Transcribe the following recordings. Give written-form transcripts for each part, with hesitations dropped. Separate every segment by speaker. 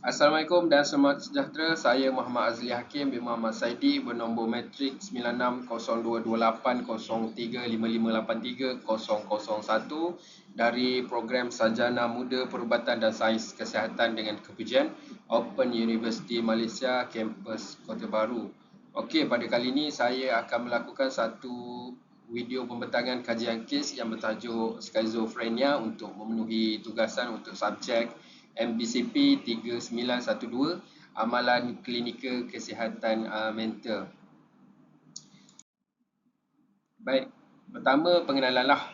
Speaker 1: Assalamualaikum dan selamat sejahtera. Saya Muhammad Azli Hakim bin Muhammad Saidi bernombor matrik 9602280355830001 dari program Sarjana Muda Perubatan dan Sains Kesihatan dengan kepujian Open University Malaysia kampus Kota Baru. Okey, pada kali ini saya akan melakukan satu video pembentangan kajian kes yang bertajuk skizofrenia untuk memenuhi tugasan untuk subjek MBCP 3912 Amalan Klinikal Kesihatan Mental. Baik, pertama pengenalanlah.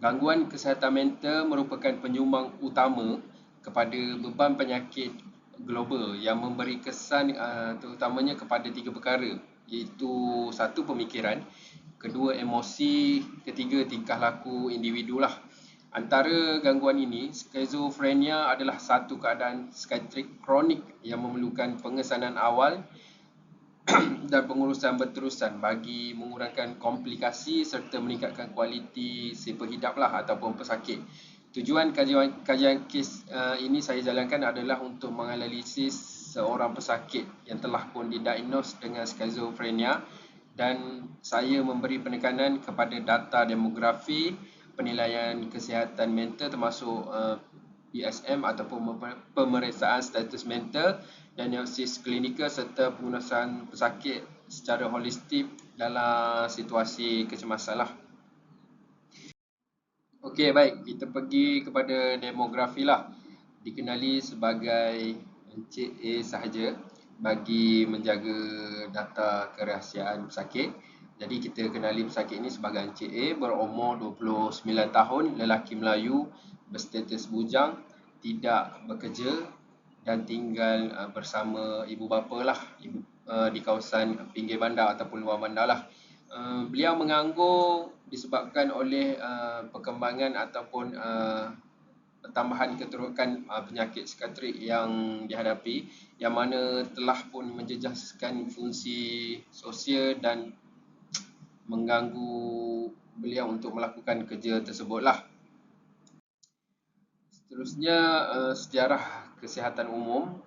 Speaker 1: Gangguan kesihatan mental merupakan penyumbang utama kepada beban penyakit global yang memberi kesan terutamanya kepada tiga perkara, iaitu satu, pemikiran, kedua, emosi, ketiga, tingkah laku individu lah. Antara gangguan ini, skizofrenia adalah satu keadaan psikiatrik kronik yang memerlukan pengesanan awal dan pengurusan berterusan bagi mengurangkan komplikasi serta meningkatkan kualiti sifat hidup lah ataupun pesakit. Tujuan kajian kes ini saya jalankan adalah untuk menganalisis seorang pesakit yang telah pun didiagnos dengan skizofrenia, dan saya memberi penekanan kepada data demografi, penilaian kesihatan mental termasuk PSM ataupun pemeriksaan status mental, diagnosis klinikal serta pengurusan pesakit secara holistik dalam situasi kecemasan lah. Okey, baik, kita pergi kepada demografi lah. Dikenali sebagai Encik A sahaja bagi menjaga data kerahsiaan pesakit. Jadi kita kenali pesakit ini sebagai Encik A, berumur 29 tahun, lelaki Melayu, berstatus bujang, tidak bekerja dan tinggal bersama ibu bapa lah, di kawasan pinggir bandar ataupun luar bandar lah. Beliau menganggur disebabkan oleh perkembangan ataupun pertambahan keterukan penyakit psikiatrik yang dihadapi, yang mana telah pun menjejaskan fungsi sosial dan mengganggu beliau untuk melakukan kerja tersebutlah. Seterusnya, sejarah kesihatan umum.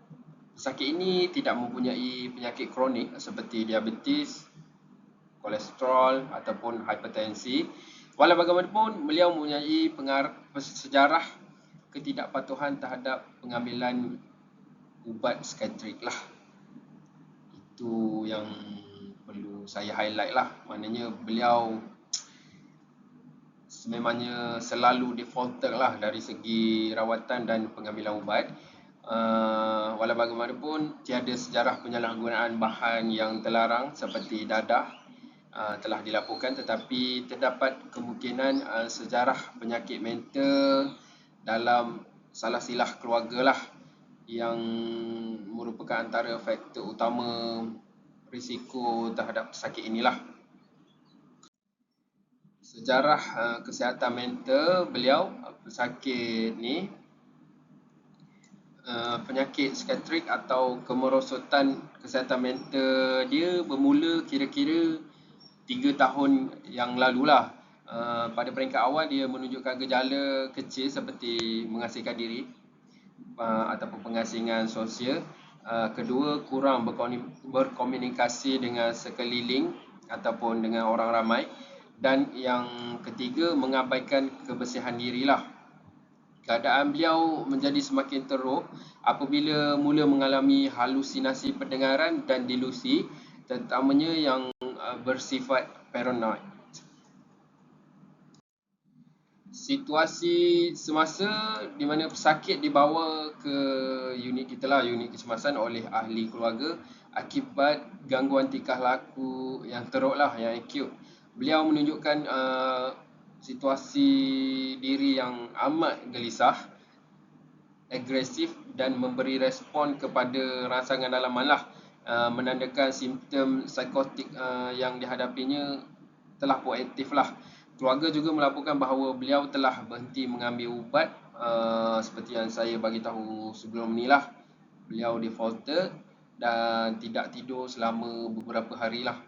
Speaker 1: Pesakit ini tidak mempunyai penyakit kronik seperti diabetes, kolesterol ataupun hipertensi. Walau bagaimanapun, beliau mempunyai sejarah ketidakpatuhan terhadap pengambilan ubat psikiatrik lah. Itu yang perlu saya highlight lah. Maknanya beliau sememangnya selalu defaulter lah dari segi rawatan dan pengambilan ubat. Walau bagaimanapun, tiada sejarah penyalahgunaan bahan yang terlarang seperti dadah telah dilaporkan, tetapi terdapat kemungkinan sejarah penyakit mental dalam salah silah keluarga lah yang merupakan antara faktor utama risiko terhadap pesakit inilah. Sejarah kesihatan mental beliau, pesakit ni penyakit psikiatrik atau kemerosotan kesihatan mental dia bermula kira-kira 3 tahun yang lalu lah. Pada peringkat awal dia menunjukkan gejala kecil seperti mengasingkan diri ataupun pengasingan sosial. Kedua, kurang berkomunikasi dengan sekeliling ataupun dengan orang ramai. Dan yang ketiga, mengabaikan kebersihan diri lah. Keadaan beliau menjadi semakin teruk apabila mula mengalami halusinasi pendengaran dan delusi, terutamanya yang bersifat paranoid. Situasi semasa di mana pesakit dibawa ke unit kita lah, unit kecemasan oleh ahli keluarga akibat gangguan tingkah laku yang teruk lah, yang akut. Beliau menunjukkan situasi diri yang amat gelisah, agresif dan memberi respon kepada rangsangan dalaman lah, menandakan simptom psikotik yang dihadapinya telah pun aktif lah. Keluarga juga melaporkan bahawa beliau telah berhenti mengambil ubat, seperti yang saya bagi tahu sebelum ni lah. Beliau defaulter dan tidak tidur selama beberapa hari lah.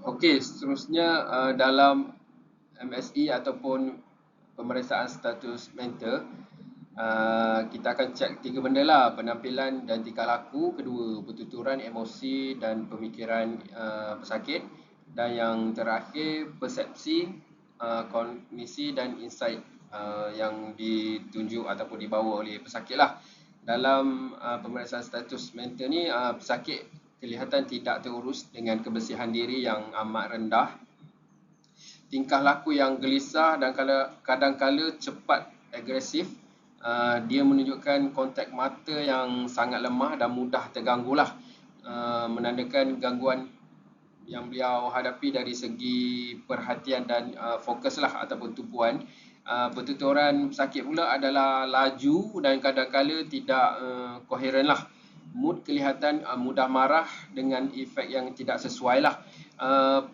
Speaker 1: Okey, seterusnya dalam MSE ataupun pemeriksaan status mental, kita akan cek 3 benda lah: penampilan dan tingkah laku, kedua pertuturan emosi dan pemikiran pesakit, dan yang terakhir persepsi, kognisi dan insight yang ditunjuk ataupun dibawa oleh pesakit lah. Dalam pemeriksaan status mental ni, pesakit kelihatan tidak terurus dengan kebersihan diri yang amat rendah, tingkah laku yang gelisah dan kadang-kala cepat agresif. Dia menunjukkan kontak mata yang sangat lemah dan mudah terganggu lah, menandakan gangguan yang beliau hadapi dari segi perhatian dan fokus lah ataupun tumpuan. Pertuturan pesakit pula adalah laju dan kadang-kala tidak koheren lah. Mood kelihatan mudah marah dengan efek yang tidak sesuai lah.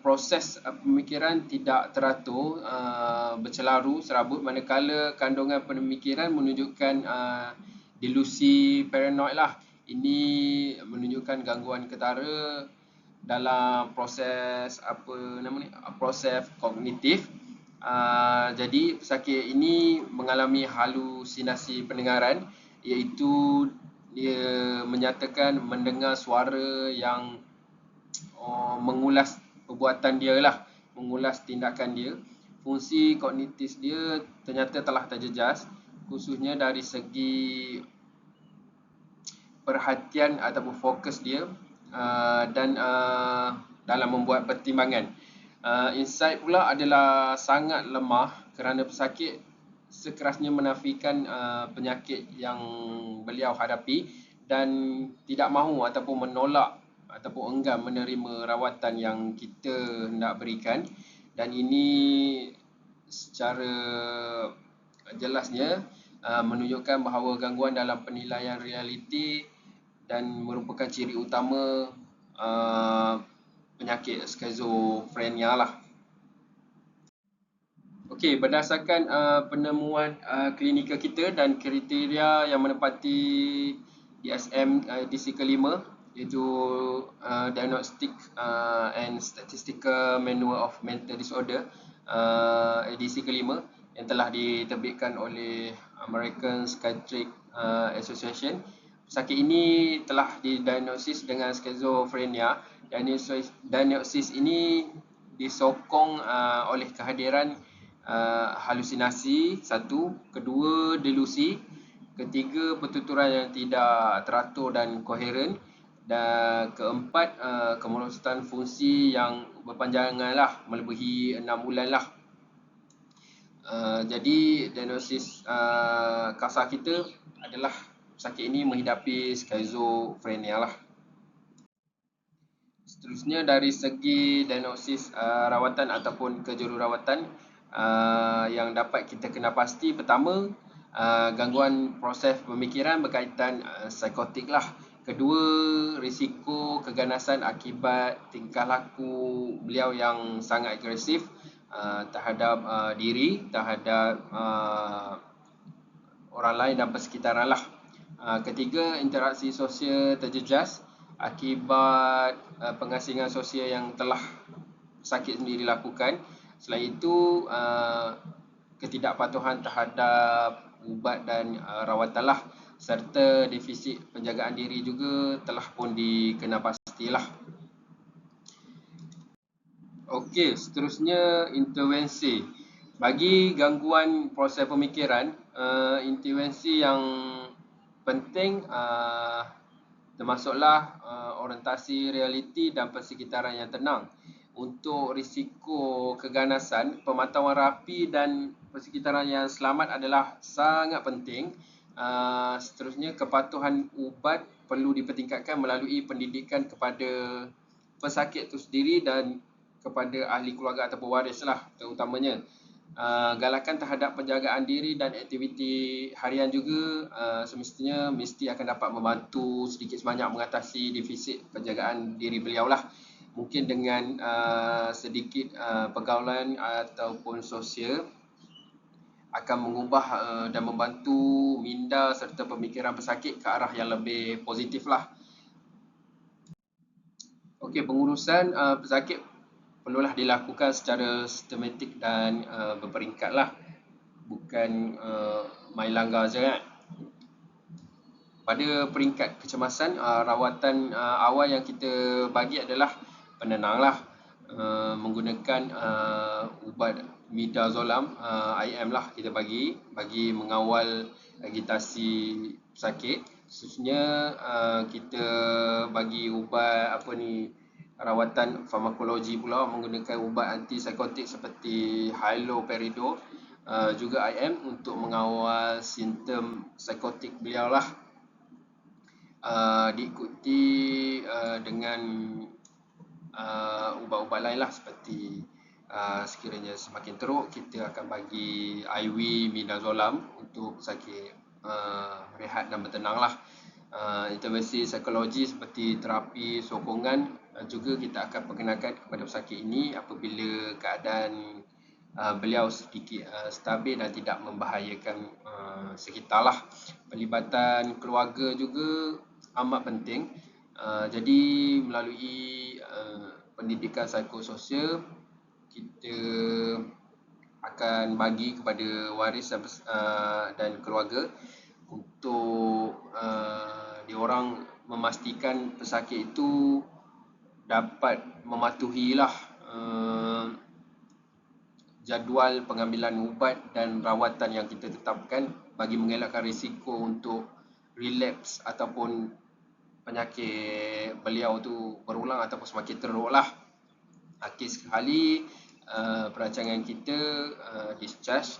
Speaker 1: Proses pemikiran tidak teratur, bercelaru, serabut, manakala kandungan pemikiran menunjukkan delusi paranoid lah. Ini menunjukkan gangguan ketara dalam proses proses kognitif. Jadi pesakit ini mengalami halusinasi pendengaran, iaitu dia menyatakan mendengar suara yang mengulas perbuatan dia lah, mengulas tindakan dia. Fungsi kognitif dia ternyata telah terjejas, khususnya dari segi perhatian ataupun fokus dia dan dalam membuat pertimbangan. Insight pula adalah sangat lemah kerana pesakit sekerasnya menafikan penyakit yang beliau hadapi dan tidak mahu ataupun menolak ataupun enggan menerima rawatan yang kita hendak berikan. Dan ini secara jelasnya menunjukkan bahawa gangguan dalam penilaian realiti dan merupakan ciri utama penyakit skizofrenia lah. Okey, berdasarkan penemuan klinikal kita dan kriteria yang menepati DSM edisi kelima, iaitu Diagnostic and Statistical Manual of Mental Disorder edisi kelima yang telah diterbitkan oleh American Psychiatric Association. Pesakit ini telah didiagnosis dengan skizofrenia. Diagnosis ini disokong oleh kehadiran halusinasi, satu, kedua delusi, ketiga pertuturan yang tidak teratur dan koheren, dan keempat kemerosotan fungsi yang berpanjangan lah, melebihi 6 bulan lah. Jadi diagnosis kasar kita adalah pesakit ini menghidapi skizofrenia lah. Seterusnya dari segi diagnosis rawatan ataupun kejururawatan yang dapat kita kenal pasti, pertama, gangguan proses pemikiran berkaitan psikotik lah. Kedua, risiko keganasan akibat tingkah laku beliau yang sangat agresif terhadap diri, terhadap orang lain dan persekitaran lah. Ketiga, interaksi sosial terjejas akibat pengasingan sosial yang telah pesakit sendiri lakukan. Selain itu, ketidakpatuhan terhadap ubat dan rawatan lah, serta defisit penjagaan diri juga telah pun dikenal pastilah. Okey, seterusnya intervensi. Bagi gangguan proses pemikiran, intervensi yang penting termasuklah orientasi realiti dan persekitaran yang tenang. Untuk risiko keganasan, pemantauan rapi dan persekitaran yang selamat adalah sangat penting. Seterusnya, kepatuhan ubat perlu dipertingkatkan melalui pendidikan kepada pesakit itu sendiri dan kepada ahli keluarga ataupun waris lah terutamanya. Galakan terhadap penjagaan diri dan aktiviti harian juga semestinya mesti akan dapat membantu sedikit sebanyak mengatasi defisit penjagaan diri beliau lah. Mungkin dengan sedikit pergaulan ataupun sosial akan mengubah dan membantu minda serta pemikiran pesakit ke arah yang lebih positif lah. Okey, pengurusan pesakit perlulah dilakukan secara sistematik dan berperingkat lah, bukan main langgar je kan. Pada peringkat kecemasan, rawatan awal yang kita bagi adalah penenang lah. Menggunakan ubat midazolam, IM lah kita bagi mengawal agitasi pesakit. Khususnya kita bagi ubat rawatan farmakologi pula, menggunakan ubat antipsikotik seperti haloperidol, juga IM untuk mengawal simptom psikotik beliau lah. Diikuti dengan ubat-ubat lain lah, seperti sekiranya semakin teruk, kita akan bagi IV midazolam untuk pesakit rehat dan bertenang lah. Intervensi psikologi seperti terapi sokongan juga kita akan perkenalkan kepada pesakit ini apabila keadaan beliau sedikit stabil dan tidak membahayakan sekitar lah. Pelibatan keluarga juga amat penting. Jadi melalui pendidikan psikososial, kita akan bagi kepada waris dan keluarga untuk diorang memastikan pesakit itu dapat mematuhilah jadual pengambilan ubat dan rawatan yang kita tetapkan bagi mengelakkan risiko untuk relapse ataupun penyakit beliau tu berulang ataupun semakin teruk lah. Akhir sekali, perancangan kita discharge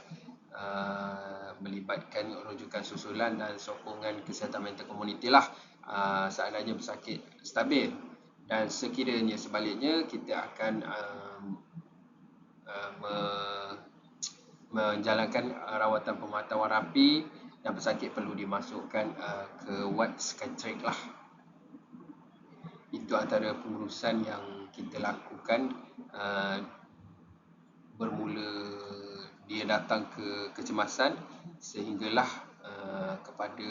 Speaker 1: melibatkan rujukan susulan dan sokongan kesihatan mental komuniti lah, seandainya pesakit stabil. Dan sekiranya sebaliknya, kita akan menjalankan rawatan pemantauan rapi dan pesakit perlu dimasukkan ke ward psikiatrik lah. Itu antara pengurusan yang kita lakukan bermula dia datang ke kecemasan sehinggalah kepada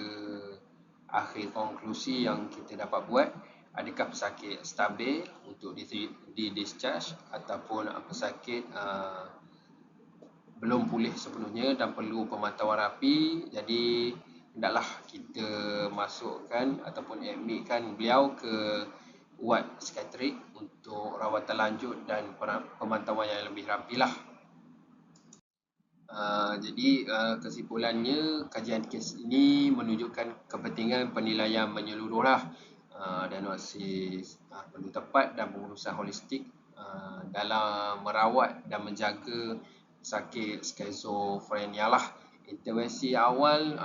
Speaker 1: akhir konklusi yang kita dapat buat, adakah pesakit stabil untuk di-discharge ataupun pesakit belum pulih sepenuhnya dan perlu pemantauan rapi. Jadi hendaklah kita masukkan ataupun admitkan beliau ke ward psikiatrik untuk rawatan lanjut dan pemantauan yang lebih rapi lah. Jadi kesimpulannya, kajian kes ini menunjukkan kepentingan penilaian menyeluruh lah, diagnosis perlu tepat dan pengurusan holistik dalam merawat dan menjaga sakit skizofrenia lah. Intervensi awal,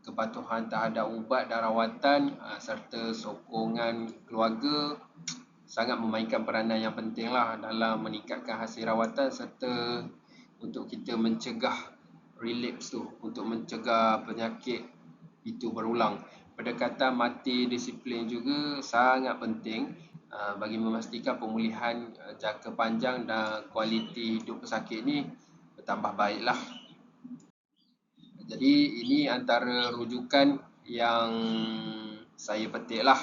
Speaker 1: kepatuhan terhadap ubat dan rawatan serta sokongan keluarga sangat memainkan peranan yang penting lah dalam meningkatkan hasil rawatan serta untuk kita mencegah relapse tu, untuk mencegah penyakit itu berulang. Pendekatan multidisiplin juga sangat penting bagi memastikan pemulihan jangka panjang dan kualiti hidup pesakit ni bertambah baiklah. Jadi ini antara rujukan yang saya petik lah.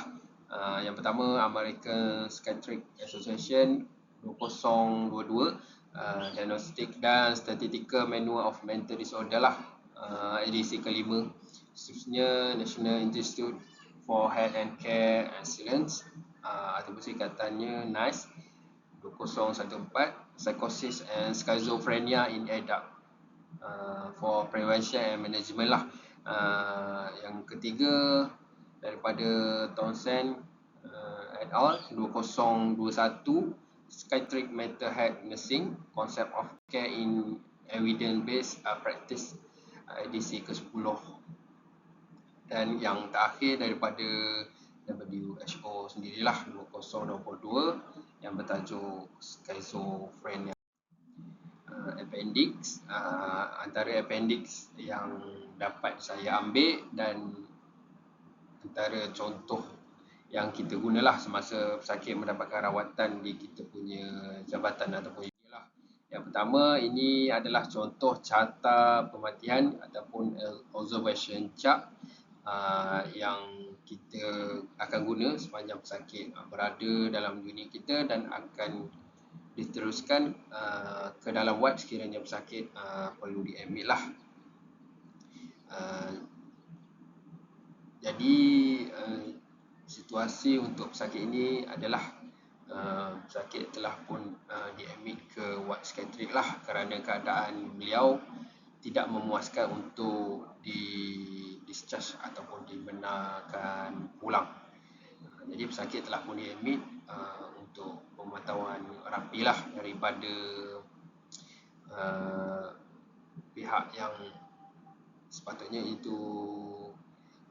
Speaker 1: Yang pertama, American Psychiatric Association 2022, Diagnostic dan Statistical Manual of Mental Disorder lah, edisi kelima. Khususnya National Institute for Health and Care Excellence, ataupun singkatannya NICE 2014, Psychosis and Schizophrenia in Adult, for Prevention and Management lah. Yang ketiga daripada Townsend et al. 2021, Psychiatric Mental Health Nursing, Concept of Care in Evidence-Based Practice, edisi ke-10. Dan yang terakhir daripada WHO sendirilah, 2022, yang bertajuk Schizophrenia. Appendix, antara appendix yang dapat saya ambil dan antara contoh yang kita gunalah semasa pesakit mendapatkan rawatan di kita punya jabatan ataupun inilah. Yang pertama, ini adalah contoh carta pematian ataupun observation chart yang kita akan guna sepanjang pesakit berada dalam unit kita dan akan diteruskan ke dalam ward sekiranya pesakit perlu diadmit lah. Jadi situasi untuk pesakit ini adalah pesakit telah pun diadmit ke ward psikiatrik lah kerana keadaan beliau tidak memuaskan untuk di-discharge ataupun dibenarkan pulang. Jadi pesakit telah pun diadmit untuk pemantauan rapi lah daripada pihak yang sepatutnya itu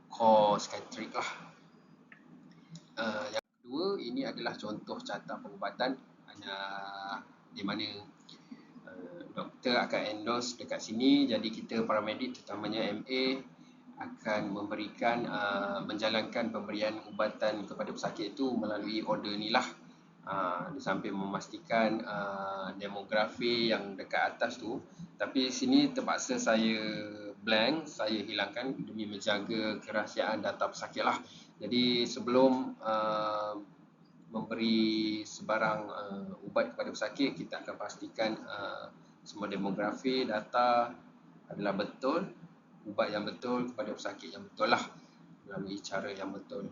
Speaker 1: core psikiatrik lah. Yang kedua, ini adalah contoh carta pengubatan di mana doktor akan endorse dekat sini. Jadi kita paramedik terutamanya MA akan memberikan menjalankan pemberian ubatan kepada pesakit itu melalui order ni lah. Di samping memastikan demografi yang dekat atas tu, tapi sini terpaksa saya blank, saya hilangkan demi menjaga kerahsiaan data pesakit lah. Jadi sebelum memberi sebarang ubat kepada pesakit, kita akan pastikan semua demografi, data adalah betul, ubat yang betul kepada pesakit yang betul lah, melalui cara yang betul.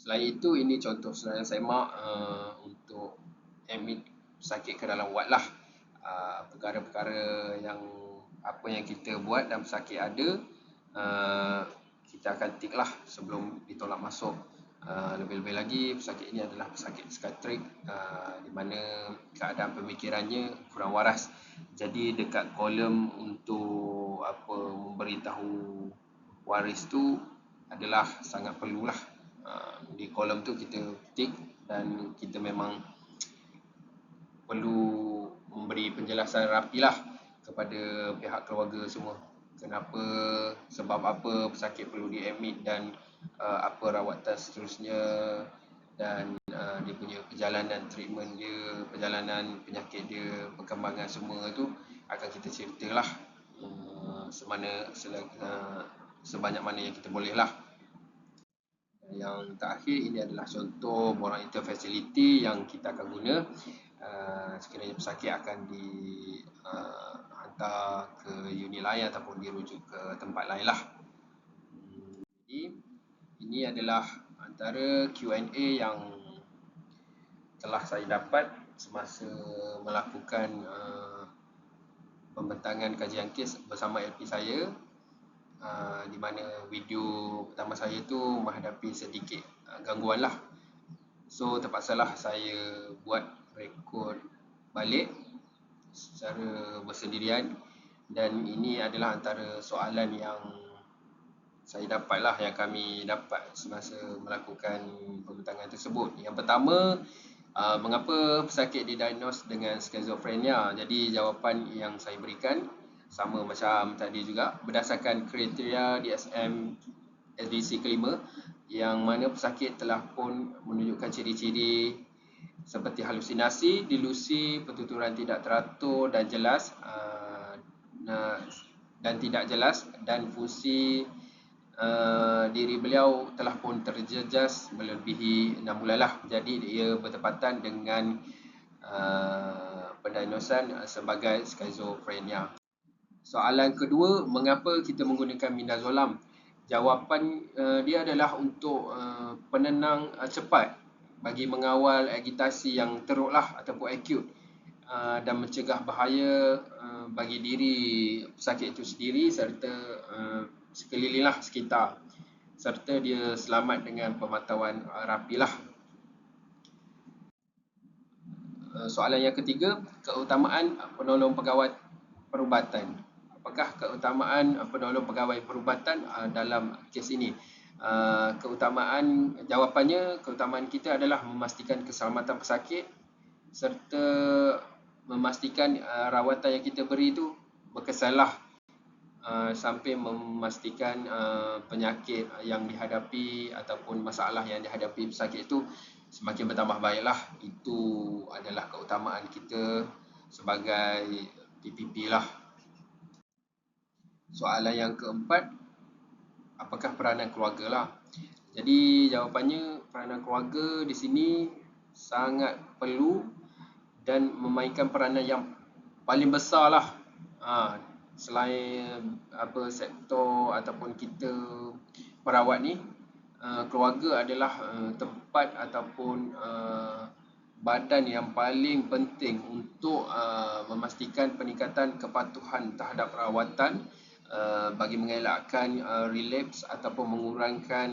Speaker 1: Selain itu, ini contoh senarai semak untuk admit pesakit ke dalam ward lah. Perkara-perkara yang apa yang kita buat dan pesakit ada, kita akan tik lah sebelum ditolak masuk. Lebih-lebih lagi, pesakit ini adalah pesakit psikiatrik di mana keadaan pemikirannya kurang waras. Jadi dekat kolom untuk memberitahu waris tu adalah sangat perlulah. Di kolom tu kita tik dan kita memang perlu memberi penjelasan rapilah kepada pihak keluarga semua. Kenapa, sebab apa pesakit perlu diadmit dan apa rawatan seterusnya, dan dia punya perjalanan treatment dia, perjalanan penyakit dia, perkembangan semua tu akan kita ceritalah sebanyak mana yang kita boleh lah. Yang terakhir, ini adalah contoh borang interfacility yang kita akan guna sekiranya pesakit akan dihantar ke unit lain ataupun dirujuk ke tempat lain lah. Jadi ini adalah antara Q&A yang telah saya dapat semasa melakukan pembentangan kajian kes bersama LP saya, di mana video pertama saya tu menghadapi sedikit gangguan lah. So terpaksalah saya buat rekod balik secara bersendirian, dan ini adalah antara soalan yang saya dapat lah, yang kami dapat semasa melakukan pembentangan tersebut. Yang pertama, mengapa pesakit didiagnos dengan skizofrenia? Jadi jawapan yang saya berikan sama macam tadi juga, berdasarkan kriteria DSM SDC kelima, yang mana pesakit telah pun menunjukkan ciri-ciri seperti halusinasi, delusi, pertuturan tidak teratur dan jelas dan tidak jelas, dan fungsi diri beliau telah pun terjejas melebihi 6 bulan lah. Jadi ia bertepatan dengan pendiagnosan sebagai skizofrenia. Soalan kedua, mengapa kita menggunakan midazolam? Jawapan dia adalah untuk penenang cepat bagi mengawal agitasi yang teruk lah ataupun akut, dan mencegah bahaya bagi diri pesakit itu sendiri serta sekeliling lah, sekitar, serta dia selamat dengan pemantauan rapi lah. Soalan yang ketiga, keutamaan penolong pegawai perubatan. Apakah keutamaan penolong pegawai perubatan dalam kes ini? Keutamaan kita adalah memastikan keselamatan pesakit serta memastikan rawatan yang kita beri itu berkesanlah, sampai memastikan penyakit yang dihadapi ataupun masalah yang dihadapi pesakit itu semakin bertambah baiklah. Itu adalah keutamaan kita sebagai PPP lah. Soalan yang keempat, apakah peranan keluarga lah? Jadi jawapannya, peranan keluarga di sini sangat perlu dan memainkan peranan yang paling besar lah. selain sektor ataupun kita perawat ni, keluarga adalah tempat ataupun badan yang paling penting untuk memastikan peningkatan kepatuhan terhadap perawatan, bagi mengelakkan relapse ataupun mengurangkan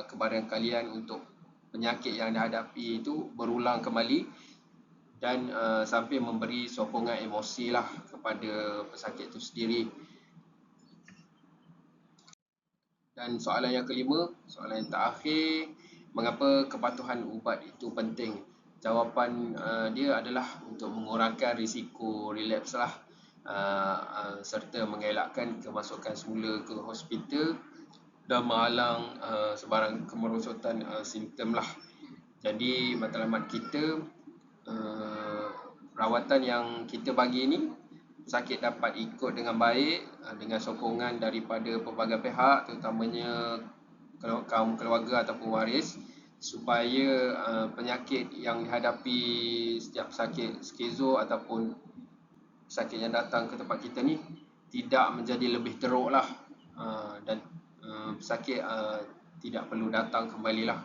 Speaker 1: kebarangkalian untuk penyakit yang dihadapi itu berulang kembali, dan sambil memberi sokongan emosi lah kepada pesakit itu sendiri. Dan soalan yang kelima, soalan yang terakhir, mengapa kepatuhan ubat itu penting? Jawapan dia adalah untuk mengurangkan risiko relapse lah, serta mengelakkan kemasukan semula ke hospital dan menghalang sebarang kemerosotan simptom lah. Jadi matlamat kita, rawatan yang kita bagi ni pesakit dapat ikut dengan baik dengan sokongan daripada pelbagai pihak, terutamanya kaum keluarga ataupun waris, supaya penyakit yang dihadapi setiap pesakit skizo ataupun pesakit yang datang ke tempat kita ni tidak menjadi lebih teruk lah, dan pesakit tidak perlu datang kembali lah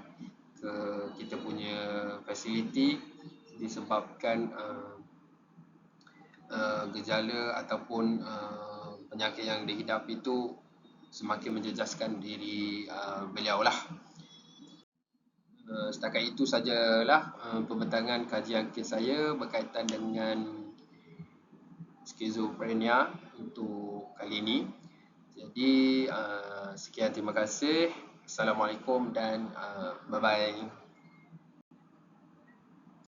Speaker 1: ke kita punya fasiliti disebabkan gejala ataupun penyakit yang dihidapi itu semakin menjejaskan diri beliau lah. Setakat itu sajalah pembentangan kajian kes saya berkaitan dengan skizofrenia untuk kali ini. Jadi sekian, terima kasih. Assalamualaikum dan bye-bye.